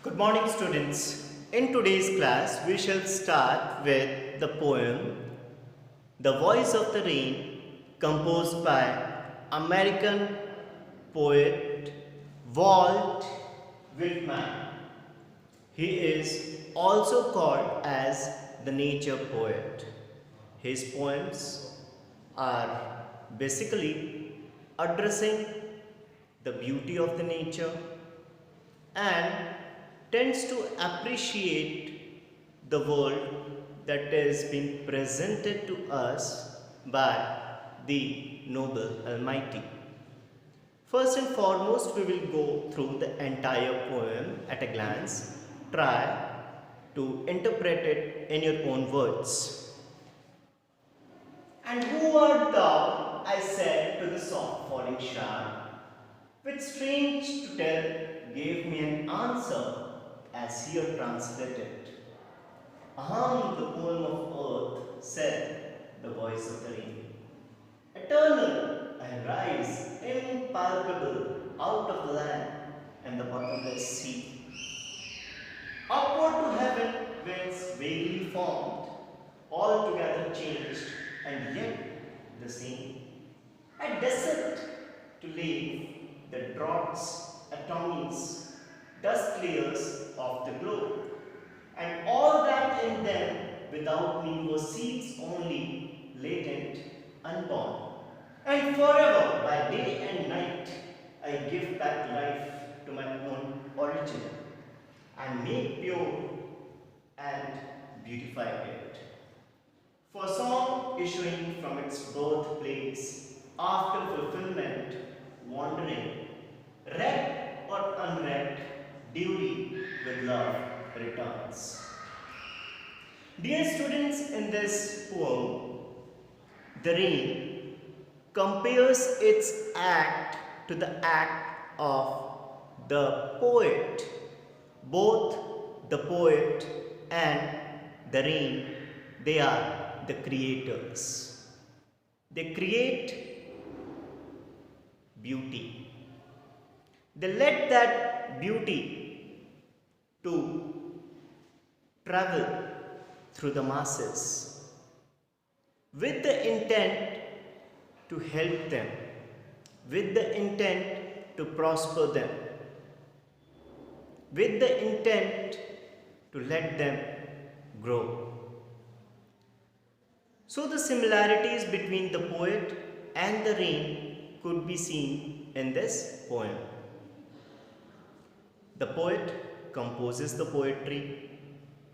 Good morning, students. In today's class, we shall start with the poem The Voice of the Rain, composed by American poet Walt Whitman. He is also called as the nature poet. His poems are basically addressing the beauty of the nature and tends to appreciate the world that is being presented to us by the noble Almighty. First and foremost, we will go through the entire poem at a glance. Try to interpret it in your own words. And who art thou? I said to the soft falling shower, which strange to tell gave me an answer as here translated. Aham, the poem of earth, said the voice of the rain. Eternal, I rise, impalpable, out of the land and the bottomless sea. Upward to heaven, whence vaguely formed, altogether changed, and yet the same. I descend to leave the droughts, atomies, dust layers of the globe, and all that in them without me was seeds only, latent, unborn. And forever, by day and night, I give back life to my own origin, and make pure and beautify it. For song issuing from its birthplace, after fulfillment, wandering, read or unread, duly with love returns. Dear students, in this poem, the rain compares its act to the act of the poet. Both the poet and the rain, they are the creators. They create beauty. They let that beauty to travel through the masses with the intent to help them, with the intent to prosper them, with the intent to let them grow. So the similarities between the poet and the rain could be seen in this poem. The poet composes the poetry,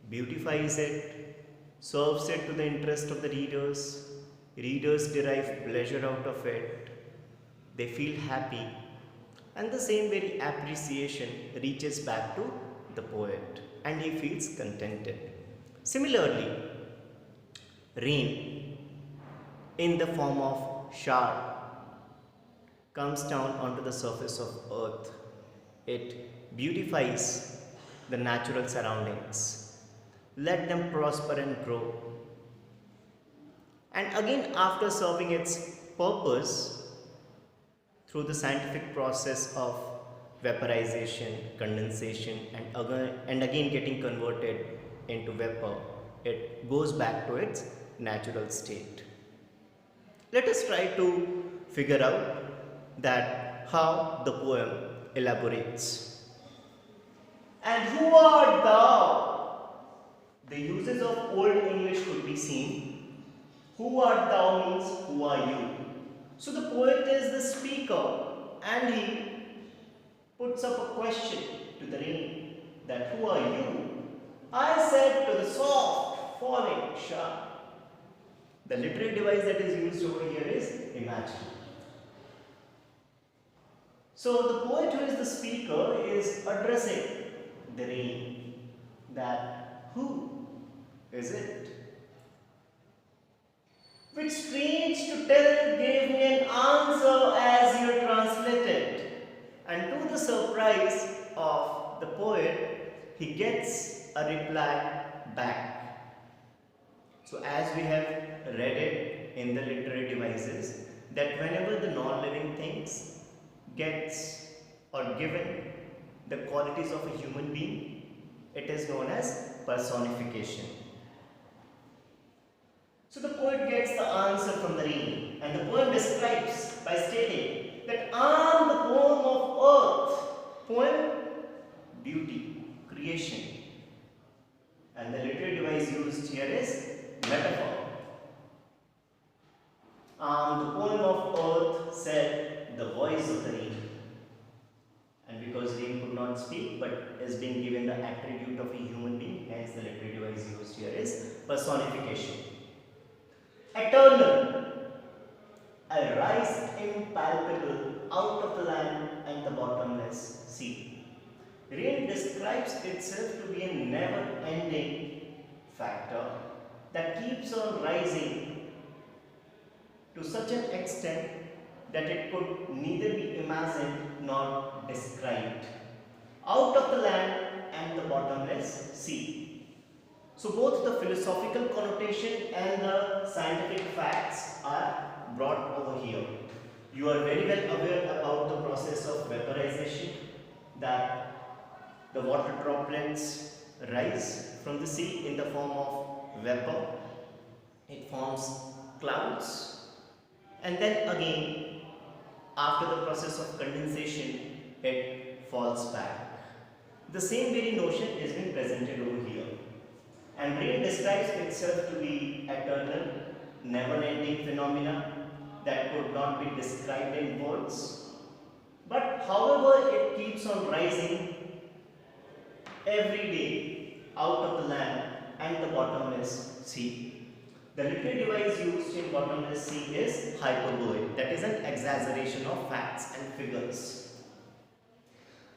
beautifies it, serves it to the interest of the readers. Readers derive pleasure out of it. They feel happy, and the same very appreciation reaches back to the poet, and he feels contented. Similarly, rain in the form of shower comes down onto the surface of earth. It beautifies the natural surroundings. Let them prosper and grow. And again, after serving its purpose through the scientific process of vaporization, condensation, and again getting converted into vapor, it goes back to its natural state. Let us try to figure out that how the poem elaborates. And who art thou? The uses of Old English could be seen. Who art thou means who are you? So the poet is the speaker, and he puts up a question to the rain that who are you? I said to the soft falling shower. The literary device that is used over here is imaginary. So the poet who is the speaker is addressing the rain that who is it? Which strange to tell gave me an answer as you translated. And to the surprise of the poet, he gets a reply back. So as we have read it in the literary devices, that whenever the non-living things gets or given the qualities of a human being, It is known as personification. So the poet gets the answer from the rain, and the poem describes by stating that I am the poem of earth. Poem, beauty, creation. And the literary device used here is metaphor. The poem of earth said the voice of the rain. And because rain could not speak but is being given the attribute of a human being, hence the literary device used here is personification. Eternal, a rise impalpable out of the land and the bottomless sea. Rain describes itself to be a never-ending factor that keeps on rising to such an extent that it could neither be imagined nor described. Out of the land and the bottomless sea. So both the philosophical connotation and the scientific facts are brought over here. You are very well aware about the process of vaporization, that the water droplets rise from the sea in the form of vapor. It forms clouds, and then again after the process of condensation it falls back. The same very notion is being presented over here. And rain describes itself to be eternal, never-ending phenomena that could not be described in words. But however it keeps on rising every day out of the land and the bottomless sea. The literary device used in bottomless sea is hyperbole, that is an exaggeration of facts and figures.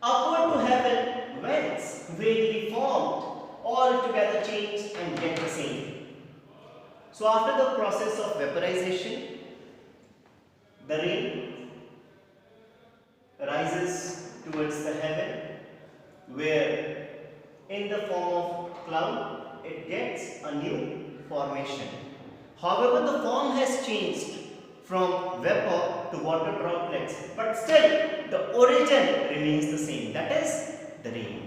Upward to heaven, whence vaguely formed, all together changed and yet the same. So after the process of vaporization, the rain rises towards the heaven, where in the form of cloud it gets a new formation. However, the form has changed from vapor to water droplets, but still the origin remains the same, that is the rain.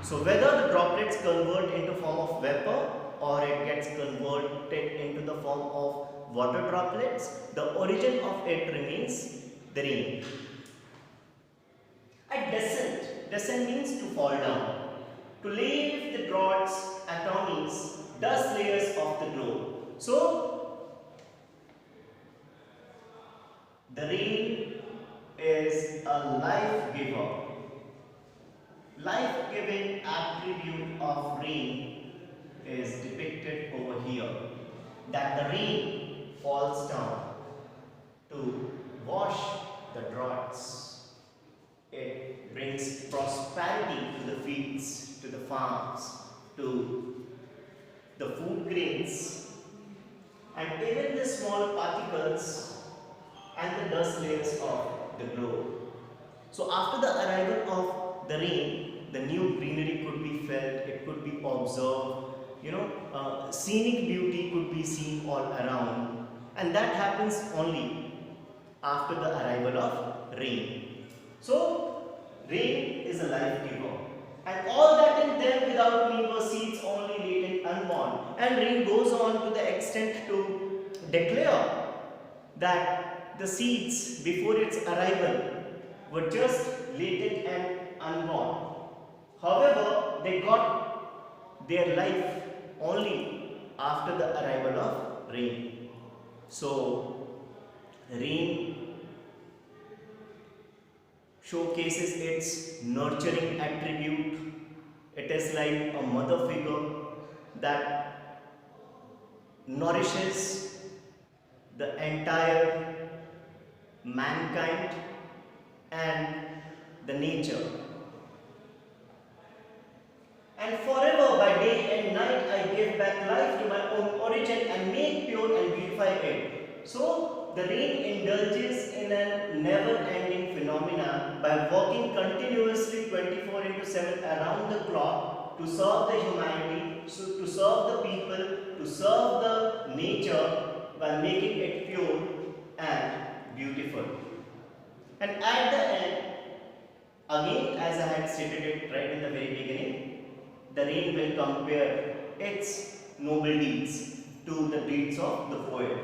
So whether the droplets convert into form of vapor or it gets converted into the form of water droplets, the origin of it remains the rain. A descent. Descent means to fall down. To leave the drops, atomies, dust layers of the globe. So the rain is a life giver. Life-giving attribute of rain is depicted over here, that the rain falls down to wash the droughts. It brings prosperity to the fields, to the farms, to the food grains, and even the small particles and the dust layers of the globe. So after the arrival of the rain, the new greenery could be felt, it could be observed, scenic beauty could be seen all around, and that happens only after the arrival of rain. So rain is a life giver, and all that in them without me were seeds only latent unborn. And rain goes on to the extent to declare that the seeds before its arrival were just latent and unborn. However, they got their life only after the arrival of rain. So, rain showcases its nurturing attribute. It is like a mother figure that nourishes the entire mankind and the nature. And forever by day and night I give back life to my own origin and make pure and beautify it. So the rain indulges in a never-ending phenomena by working continuously 24/7 around the clock to serve the humanity, to serve the people, to serve the nature by making it pure and beautiful. And at the end, again as I had stated it right in the very beginning, the rain will compare its noble deeds to the deeds of the poet.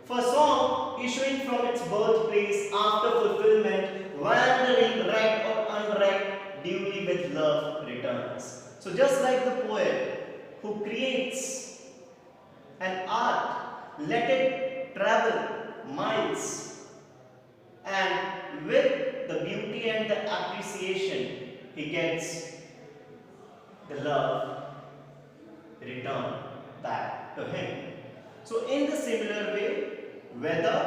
For song issuing from its birthplace after fulfillment, wandering right or unread, duly with love returns. So just like the poet who creates an art, let it travel miles, and with the beauty and the appreciation, he gets the love returned back to him. So in the similar way, whether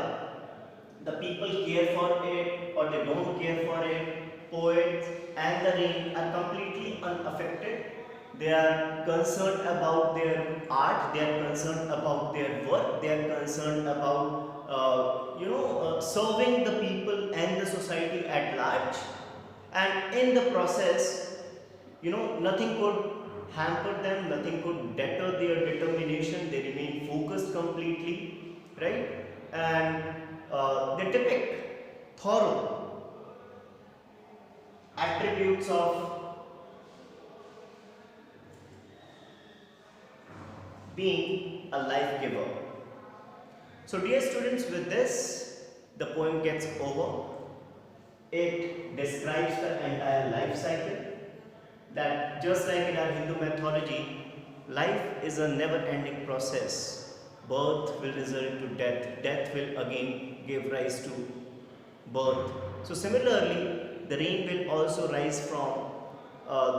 the people care for it or they don't care for it, poets and the rain are completely unaffected. They are concerned about their art, they are concerned about their work, they are concerned about serving the people and the society at large. And in the process, nothing could hamper them, nothing could deter their determination. They remain focused completely, right? And they depict thorough attributes of being a life giver. So dear students, with this the poem gets over. It describes the entire life cycle, that just like in our Hindu mythology, life is a never ending process. Birth will result to death, death will again give rise to birth. So similarly, the rain will also rise from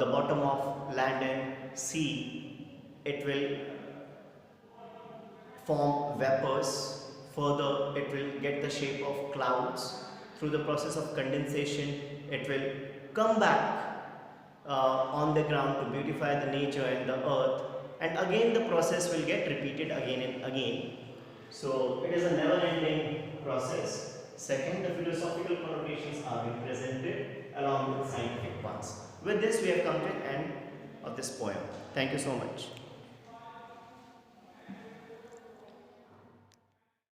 the bottom of land and sea. It will form vapors. Further, it will get the shape of clouds. Through the process of condensation, it will come back on the ground to beautify the nature and the earth, and again the process will get repeated again and again. So it is a never ending process. Second, the philosophical connotations are being presented along with scientific ones. With this, we have come to an end of this poem. Thank you so much.